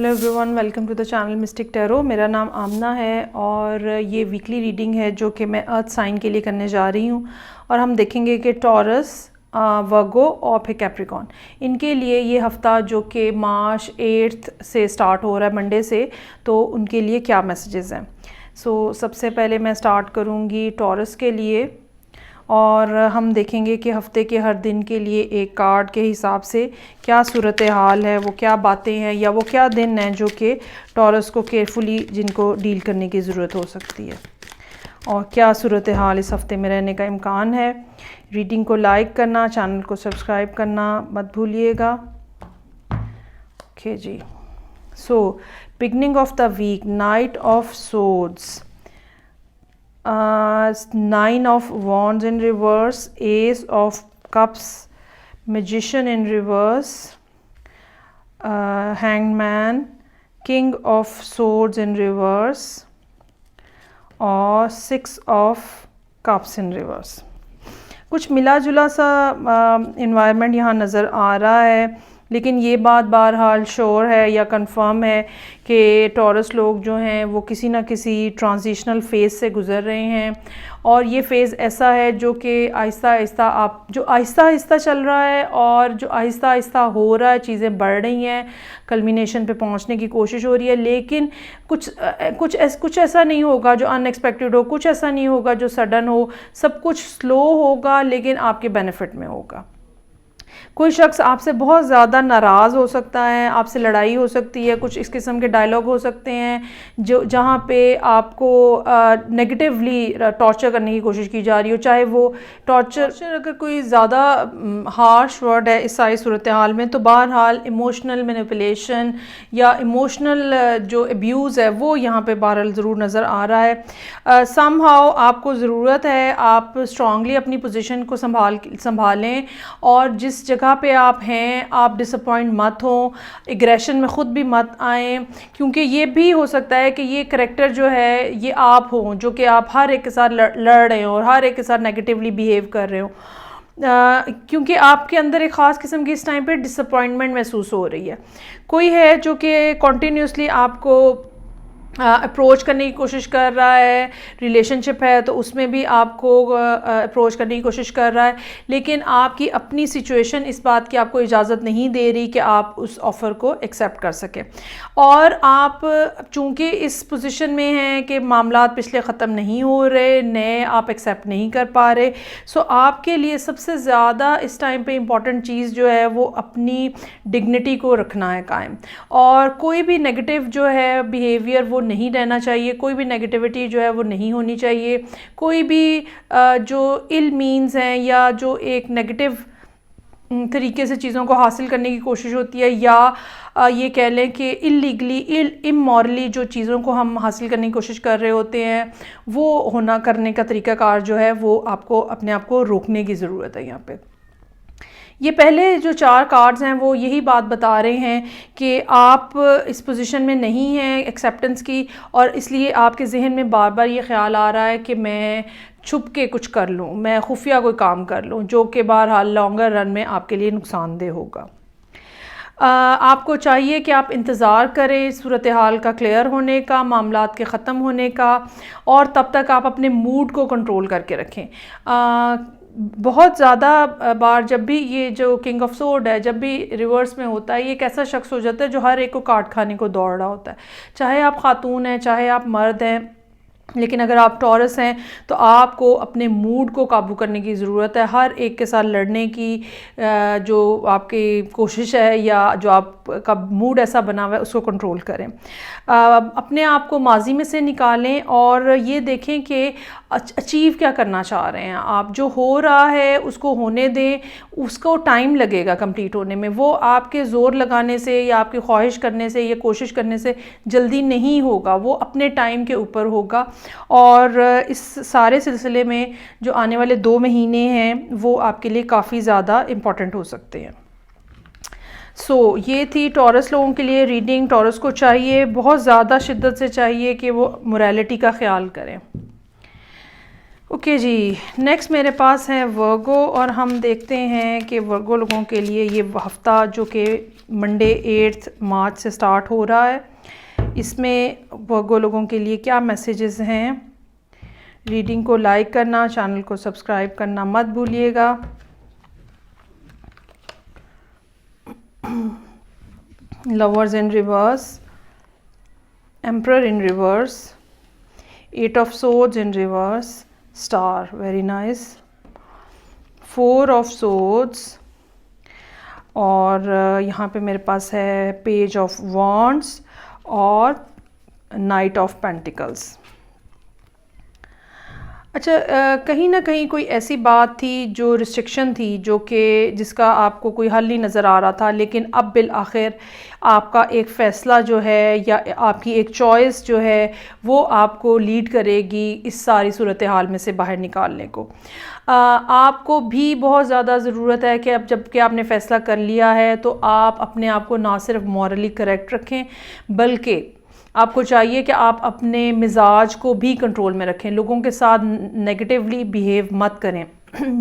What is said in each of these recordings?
Hello everyone, welcome to the channel mystic tarot. मेरा नाम आमना है और ये वीकली रीडिंग है जो कि मैं अर्थ साइन के लिए करने जा रही हूँ। और हम देखेंगे कि टॉरस, वर्गो और फिर कैप्रिकॉर्न, इनके लिए ये हफ़्ता जो कि मार्च 8 से स्टार्ट हो रहा है, मंडे से, तो उनके लिए क्या मैसेजेस हैं। सबसे पहले मैं स्टार्ट करूँगी टॉरस के लिए और हम देखेंगे कि हफ़्ते के हर दिन के लिए एक कार्ड के हिसाब से क्या सूरत हाल है, वो क्या बातें हैं या वो क्या दिन हैं जो कि टॉरस को केयरफुली जिनको डील करने की ज़रूरत हो सकती है, और क्या सूरत हाल इस हफ़्ते में रहने का इम्कान है। रीडिंग को लाइक करना, चैनल को सब्सक्राइब करना मत भूलिएगा। Okay ji. Beginning of the week, knight of swords, 9 of wands in reverse, ace of cups, magician in reverse, hanged man, king of swords in reverse और 6 of cups in reverse। कुछ मिला जुला सा environment यहाँ नज़र आ रहा है, लेकिन ये बात बहरहाल श्योर है या कंफर्म है कि टॉरस लोग जो हैं वो किसी ना किसी ट्रांजिशनल फ़ेज़ से गुज़र रहे हैं। और ये फ़ेज़ ऐसा है जो कि आहिस्ता आहिस्ता चल रहा है और जो आहिस्ता आहिस्ता हो रहा है, चीज़ें बढ़ रही हैं, कल्मिनेशन पे पहुंचने की कोशिश हो रही है। लेकिन कुछ ऐसा नहीं होगा जो अनएक्सपेक्टेड हो, कुछ ऐसा नहीं होगा जो सडन हो, सब कुछ स्लो होगा लेकिन आपके बेनिफिट में होगा। कोई शख्स आपसे बहुत ज़्यादा नाराज़ हो सकता है, आपसे लड़ाई हो सकती है, कुछ इस किस्म के डायलॉग हो सकते हैं जो जहाँ पे आपको नेगेटिवली टॉर्चर करने की कोशिश की जा रही हो। चाहे वो टॉर्चर अगर कोई ज़्यादा हार्श वर्ड है इस सारी सूरत हाल में, तो बहरहाल इमोशनल मैनिपुलेशन या इमोशनल जो अब्यूज़ है वो यहाँ पे बहरहाल ज़रूर नज़र आ रहा है। समहाउ आपको ज़रूरत है आप स्ट्रांगली अपनी पोजीशन को संभालें और जिस जगह पे आप हैं आप डिसअपॉइंट मत हो, एग्रेशन में ख़ुद भी मत आएँ, क्योंकि ये भी हो सकता है कि ये करैक्टर जो है ये आप हो जो कि आप हर एक के साथ लड़ रहे हो और हर एक के साथ नेगेटिवली बिहेव कर रहे हो, क्योंकि आपके अंदर एक ख़ास किस्म की इस टाइम पे डिसअपॉइंटमेंट महसूस हो रही है। कोई है जो कि कॉन्टीन्यूसली आपको अप्रोच करने की कोशिश कर रहा है, रिलेशनशिप है तो उसमें भी आपको अप्रोच करने की कोशिश कर रहा है, लेकिन आपकी अपनी सिचुएशन इस बात की आपको इजाज़त नहीं दे रही कि आप उस ऑफ़र को एक्सेप्ट कर सकें। और आप चूँकि इस पोजीशन में हैं कि मामलात पिछले ख़त्म नहीं हो रहे, नए आप एक्सेप्ट नहीं कर पा रहे, आपके लिए सबसे ज़्यादा इस टाइम पे इम्पॉर्टेंट चीज़ जो है वो अपनी डिग्निटी को रखना है कायम, और कोई भी नेगेटिव जो है बिहेवियर वो नहीं रहना चाहिए, कोई भी नेगेटिविटी जो है वो नहीं होनी चाहिए, कोई भी जो इल मीन्स हैं या जो एक नेगेटिव तरीके से चीज़ों को हासिल करने की कोशिश होती है, या ये कह लें कि इलीगली इमोरली जो चीज़ों को हम हासिल करने की कोशिश कर रहे होते हैं, वो करने का तरीक़ाकार जो है वो आपको अपने आप को रोकने की ज़रूरत है। यहाँ पे ये पहले जो 4 कार्ड्स हैं वो यही बात बता रहे हैं कि आप इस पोजीशन में नहीं हैं एक्सेप्टेंस की, और इसलिए आपके जहन में बार बार ये ख्याल आ रहा है कि मैं छुप के कुछ कर लूँ, मैं खुफिया कोई काम कर लूँ, जो कि बहरहाल लॉन्गर रन में आपके लिए नुकसानदेह होगा। आपको चाहिए कि आप इंतज़ार करें सूरत हाल का क्लियर होने का, मामलात के ख़त्म होने का, और तब तक आप अपने मूड को कंट्रोल करके रखें। बहुत ज़्यादा बार जब भी ये जो किंग ऑफ सोर्ड है जब भी रिवर्स में होता है, ये एक ऐसा शख्स हो जाता है जो हर एक को काट खाने को दौड़ रहा होता है, चाहे आप खातून हैं चाहे आप मर्द हैं। लेकिन अगर आप टॉरस हैं तो आपको अपने मूड को काबू करने की ज़रूरत है, हर एक के साथ लड़ने की जो आपकी कोशिश है या जो आपका मूड ऐसा बना हुआ है उसको कंट्रोल करें। अपने आप को माजी में से निकालें और ये देखें कि अचीव क्या करना चाह रहे हैं आप। जो हो रहा है उसको होने दें, उसको टाइम लगेगा कंप्लीट होने में, वो आपके ज़ोर लगाने से या आपकी ख्वाहिश करने से या कोशिश करने से जल्दी नहीं होगा, वो अपने टाइम के ऊपर होगा। और इस सारे सिलसिले में जो आने वाले 2 महीने हैं वो आपके लिए काफ़ी ज़्यादा इम्पॉर्टेंट हो सकते हैं। ये थी टॉरस लोगों के लिए रीडिंग। टॉरस को चाहिए, बहुत ज़्यादा शिद्दत से चाहिए कि वो मोरालिटी का ख्याल करें। ओके जी, नेक्स्ट मेरे पास है वर्गो, और हम देखते हैं कि वर्गो लोगों के लिए ये हफ़्ता जो कि मंडे 8 मार्च से स्टार्ट हो रहा है। इसमें वर्गो लोगों के लिए क्या मैसेजेस हैं? रीडिंग को लाइक करना, चैनल को सब्सक्राइब करना मत भूलिएगा। Lovers in reverse, emperor in reverse, 8 of swords in reverse, star, very nice, 4 of swords, और यहाँ पे मेरे पास है पेज ऑफ वॉन्ड्स और नाइट ऑफ पेंटिकल्स। अच्छा, कहीं ना कहीं कोई ऐसी बात थी जो रिस्ट्रिक्शन थी, जो कि जिसका आपको कोई हल नहीं नज़र आ रहा था, लेकिन अब बिल आखिर आपका एक फ़ैसला जो है या आपकी एक चॉइस जो है वो आपको लीड करेगी इस सारी सूरत हाल में से बाहर निकालने को। आपको भी बहुत ज़्यादा ज़रूरत है कि अब जबकि आपने फ़ैसला कर लिया है तो आप अपने आप को ना सिर्फ मॉरली करेक्ट रखें, बल्कि आपको चाहिए कि आप अपने मिजाज को भी कंट्रोल में रखें। लोगों के साथ नेगेटिवली बिहेव मत करें।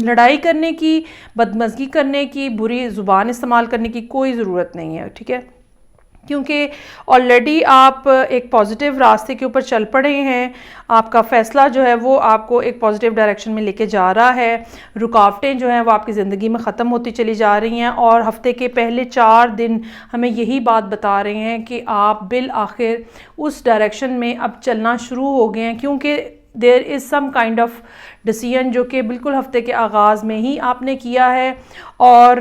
लड़ाई करने की, बदमज़गी करने की, बुरी ज़ुबान इस्तेमाल करने की कोई ज़रूरत नहीं है, ठीक है? क्योंकि ऑलरेडी आप एक पॉजिटिव रास्ते के ऊपर चल पड़े हैं। आपका फ़ैसला जो है वो आपको एक पॉजिटिव डायरेक्शन में लेके जा रहा है। रुकावटें जो हैं वो आपकी ज़िंदगी में ख़त्म होती चली जा रही हैं, और हफ्ते के पहले 4 दिन हमें यही बात बता रहे हैं कि आप बिल आखिर उस डायरेक्शन में अब चलना शुरू हो गए हैं, क्योंकि there is some kind of decision जो कि बिल्कुल हफ्ते के आगाज़ में ही आपने किया है, और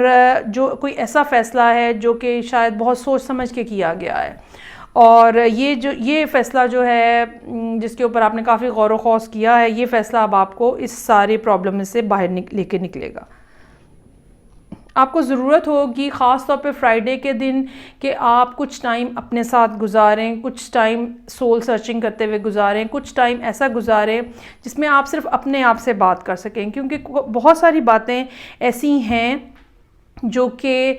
जो कोई ऐसा फ़ैसला है जो कि शायद बहुत सोच समझ के किया गया है, और ये फ़ैसला जो है जिसके ऊपर आपने काफ़ी गौर व खौस किया है, ये फ़ैसला अब आपको इस सारे प्रॉब्लम में से बाहर लेके निकलेगा। आपको ज़रूरत होगी ख़ास तौर पे फ्राइडे के दिन कि आप कुछ टाइम अपने साथ गुजारें, कुछ टाइम सोल सर्चिंग करते हुए गुजारें, कुछ टाइम ऐसा गुजारें जिसमें आप सिर्फ अपने आप से बात कर सकें, क्योंकि बहुत सारी बातें ऐसी हैं जो कि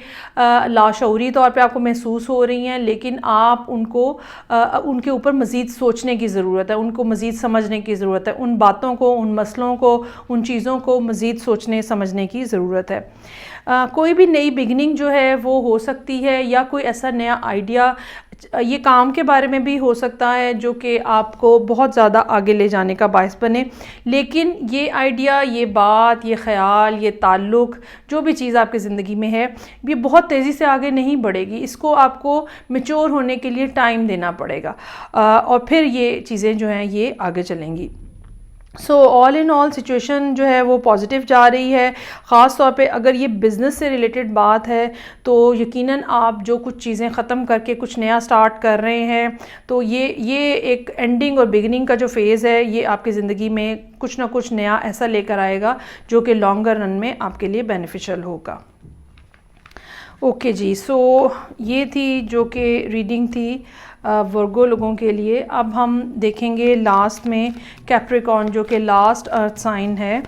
लाशऊरी तौर पे आपको महसूस हो रही हैं, लेकिन आप उनके ऊपर मज़ीद सोचने की ज़रूरत है, उनको मज़ीद समझने की ज़रूरत है, उन बातों को, उन मसलों को, उन चीज़ों को मज़ीद सोचने समझने की ज़रूरत है। कोई भी नई बिगनिंग जो है वो हो सकती है, या कोई ऐसा नया आइडिया, ये काम के बारे में भी हो सकता है जो कि आपको बहुत ज़्यादा आगे ले जाने का बायस बने। लेकिन ये आइडिया, ये बात, ये ख़्याल, ये ताल्लुक़, जो भी चीज़ आपकी ज़िंदगी में है, ये बहुत तेज़ी से आगे नहीं बढ़ेगी। इसको आपको मैच्योर होने के लिए टाइम देना पड़ेगा, और फिर ये चीज़ें जो हैं ये आगे चलेंगी। So all in all situation जो है वो पॉजिटिव जा रही है। ख़ास तौर पे अगर ये बिज़नेस से रिलेटेड बात है तो यकीनन आप जो कुछ चीज़ें ख़त्म करके कुछ नया स्टार्ट कर रहे हैं, तो ये एक एंडिंग और बिगिनिंग का जो फ़ेज़ है, ये आपकी ज़िंदगी में कुछ ना कुछ नया ऐसा लेकर आएगा जो कि लॉन्गर रन में आपके लिए बेनिफिशियल होगा। ओके जी, सो ये थी जो कि रीडिंग थी वर्गो लोगों के लिए। अब हम देखेंगे लास्ट में कैप्रिकॉर्न, जो कि लास्ट अर्थ साइन है,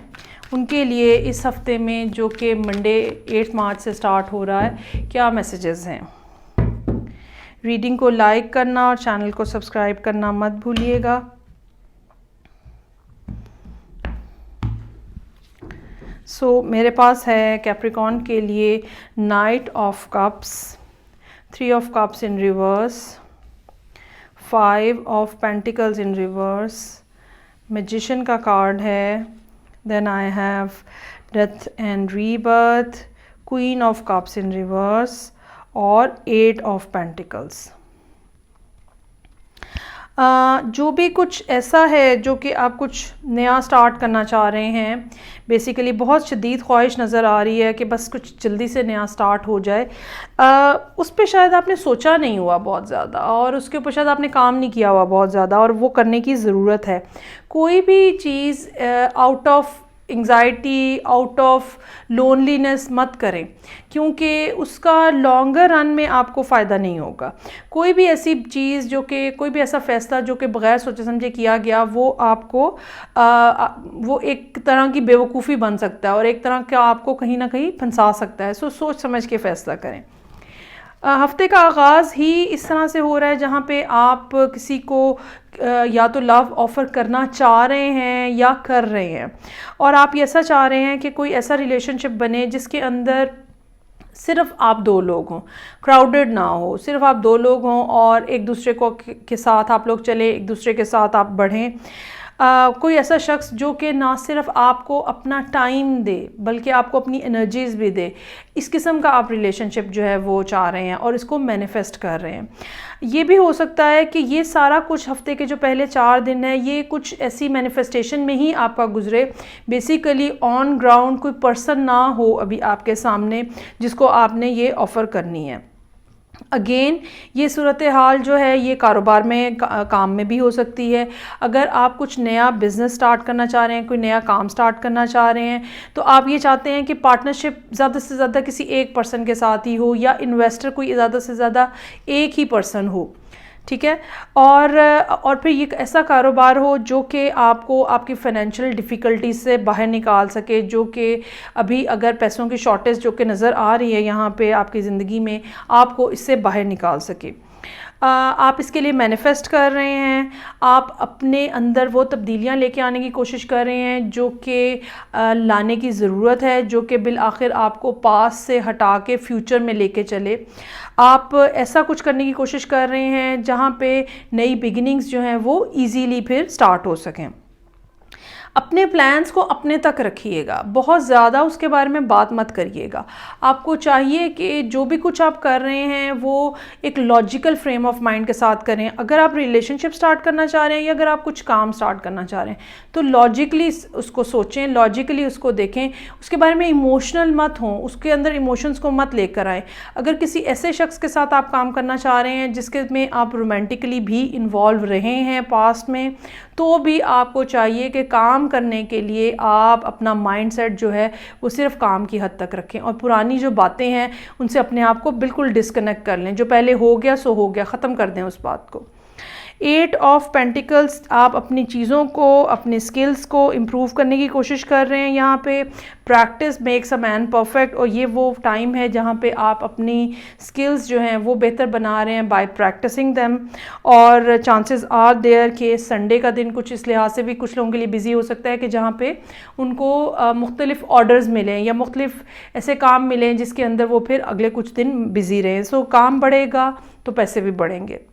उनके लिए इस हफ्ते में जो कि मंडे 8 मार्च से स्टार्ट हो रहा है, क्या मैसेजेस हैं। रीडिंग को लाइक करना और चैनल को सब्सक्राइब करना मत भूलिएगा। सो मेरे पास है कैप्रिकॉर्न के लिए knight of cups, 3 of cups in reverse, 5 of pentacles in reverse, magician का कार्ड है, then I have death and rebirth, queen of cups in reverse और 8 ऑफ पेंटिकल्स। जो भी कुछ ऐसा है जो कि आप कुछ नया स्टार्ट करना चाह रहे हैं, बेसिकली बहुत शदीद ख्वाहिश नज़र आ रही है कि बस कुछ जल्दी से नया स्टार्ट हो जाए, उस पर शायद आपने सोचा नहीं हुआ बहुत ज़्यादा, और उसके ऊपर शायद आपने काम नहीं किया हुआ बहुत ज़्यादा, और वो करने की ज़रूरत है। कोई भी चीज़ out of anxiety, out of loneliness मत करें, क्योंकि उसका लॉन्गर रन में आपको फ़ायदा नहीं होगा। कोई भी ऐसी चीज़ जो कि, कोई भी ऐसा फ़ैसला जो कि बग़ैर सोचे समझे किया गया, वो आपको वो एक तरह की बेवकूफ़ी बन सकता है, और एक तरह का आपको कहीं ना कहीं फंसा सकता है। सो सोच समझ के फ़ैसला करें। हफ्ते का आगाज़ ही इस तरह से हो रहा है जहाँ पे आप किसी को या तो लव ऑफ़र करना चाह रहे हैं या कर रहे हैं, और आप ऐसा चाह रहे हैं कि कोई ऐसा रिलेशनशिप बने जिसके अंदर सिर्फ आप दो लोग हों, क्राउडेड ना हो, सिर्फ आप दो लोग हों और एक दूसरे को के साथ आप लोग चले, एक दूसरे के साथ आप बढ़ें। कोई ऐसा शख्स जो कि ना सिर्फ आपको अपना टाइम दे बल्कि आपको अपनी एनर्जीज़ भी दे, इस किस्म का आप रिलेशनशिप जो है वो चाह रहे हैं और इसको मैनिफेस्ट कर रहे हैं। ये भी हो सकता है कि ये सारा कुछ हफ्ते के जो पहले 4 दिन है ये कुछ ऐसी मैनिफेस्टेशन में ही आपका गुजरे, बेसिकली ऑन ग्राउंड कोई पर्सन ना हो अभी आपके सामने जिसको आपने ये ऑफ़र करनी है। अगेन ये सूरत हाल जो है ये कारोबार में काम में भी हो सकती है। अगर आप कुछ नया बिज़नेस स्टार्ट करना चाह रहे हैं, कोई नया काम स्टार्ट करना चाह रहे हैं, तो आप ये चाहते हैं कि पार्टनरशिप ज़्यादा से ज़्यादा किसी एक पर्सन के साथ ही हो या इन्वेस्टर कोई ज़्यादा से ज़्यादा एक ही पर्सन हो, ठीक है। और फिर ये ऐसा कारोबार हो जो कि आपको आपकी फ़ाइनेंशियल डिफ़िकल्टी से बाहर निकाल सके, जो कि अभी अगर पैसों की शॉर्टेज जो कि नज़र आ रही है यहाँ पे आपकी ज़िंदगी में, आपको इससे बाहर निकाल सके। आप इसके लिए मैनिफेस्ट कर रहे हैं, आप अपने अंदर वो तब्दीलियाँ लेके आने की कोशिश कर रहे हैं जो कि लाने की ज़रूरत है, जो कि बिल आखिर आपको पास से हटा के फ्यूचर में लेके चले। आप ऐसा कुछ करने की कोशिश कर रहे हैं जहाँ पे नई बिगिनिंग्स जो हैं वो इजीली फिर स्टार्ट हो सकें। अपने प्लान्स को अपने तक रखिएगा, बहुत ज़्यादा उसके बारे में बात मत करिएगा। आपको चाहिए कि जो भी कुछ आप कर रहे हैं वो एक लॉजिकल फ्रेम ऑफ माइंड के साथ करें। अगर आप रिलेशनशिप स्टार्ट करना चाह रहे हैं या अगर आप कुछ काम स्टार्ट करना चाह रहे हैं तो लॉजिकली उसको सोचें, लॉजिकली उसको देखें, उसके बारे में इमोशनल मत हों, उसके अंदर इमोशंस को मत लेकर आएँ। अगर किसी ऐसे शख्स के साथ आप काम करना चाह रहे हैं जिसके में आप रोमांटिकली भी इन्वॉल्व रहे हैं पास्ट में, तो भी आपको चाहिए कि काम करने के लिए आप अपना माइंडसेट जो है वो सिर्फ काम की हद तक रखें और पुरानी जो बातें हैं उनसे अपने आप को बिल्कुल डिस्कनेक्ट कर लें। जो पहले हो गया सो हो गया, ख़त्म कर दें उस बात को। 8 ऑफ पेंटिकल्स, आप अपनी चीज़ों को, अपने स्किल्स को इम्प्रूव करने की कोशिश कर रहे हैं। यहाँ पे practice makes a man perfect, और ये वो टाइम है जहाँ पे आप अपनी स्किल्स जो हैं वो बेहतर बना रहे हैं बाय प्रैक्टिसिंग दैम। और चांसेस आर देयर कि संडे का दिन कुछ इस लिहाज से भी कुछ लोगों के लिए बिजी हो सकता है कि जहाँ पे उनको मुख्तलिफ ऑर्डर्स मिलें या मुख्तलिफ ऐसे काम मिलें जिसके अंदर वो फिर अगले कुछ दिन बिजी रहें। सो काम बढ़ेगा तो पैसे भी बढ़ेंगे।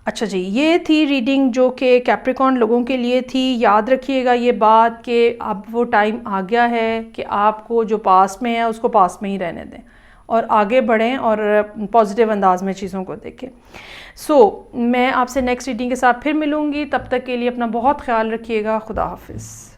अच्छा जी, ये थी रीडिंग जो कि कैप्रिकॉर्न लोगों के लिए थी। याद रखिएगा ये बात कि अब वो टाइम आ गया है कि आपको जो पास में है उसको पास में ही रहने दें और आगे बढ़ें और पॉजिटिव अंदाज में चीज़ों को देखें। मैं आपसे नेक्स्ट रीडिंग के साथ फिर मिलूँगी, तब तक के लिए अपना बहुत ख्याल रखिएगा। खुदा हाफिज़।